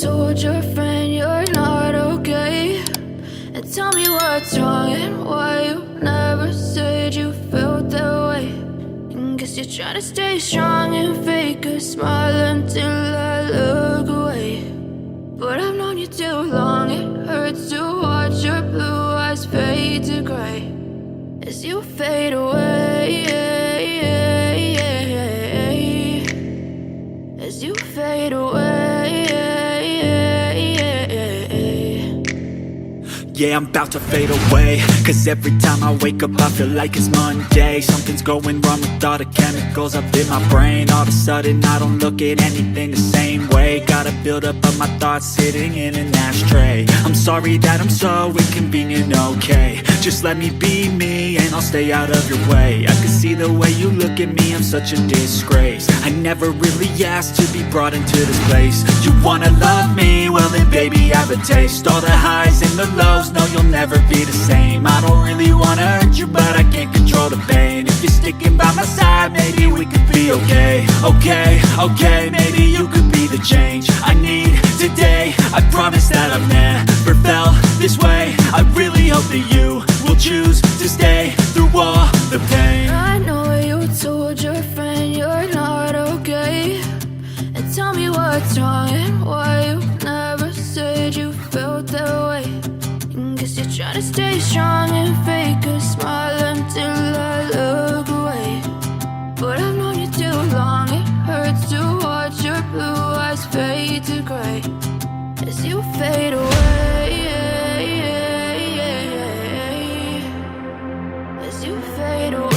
told your friend you're not okay, and tell me what's wrong and why you never said you felt that way. And guess you're trying to stay strong and fake a smile until I look away. But I've known you too long, it hurts to watch your blue eyes fade to gray as you fade away, as you fade away. Yeah, I'm about to fade away, cause every time I wake up I feel like it's Monday. Something's going wrong with all the chemicals up in my brain. All of a sudden I don't look at anything the same way. Got a build up of my thoughts sitting in an ashtray. I'm sorry that I'm so inconvenient, okay. Just let me be me and I'll stay out of your way. I can see the way you look at me, I'm such a disgrace. I never really asked to be brought into this place. You wanna love me? Well then baby I have a taste. All the highs and the lows, no you'll never be the same. I don't really wanna hurt you but I can't control the pain. If you're sticking by my side maybe we could be okay. Okay, maybe you could be the change I need today. I promise that I've never felt this way. I really hope that you will choose to stay through all the pain. I know you told your friend you're not okay, and tell me what's wrong and why you never said you felt that way. And guess you're trying to stay strong and fake a smile until I look away. But I've known you too long, it hurts to watch your blue eyes fade to gray as you fade away, as you fade away.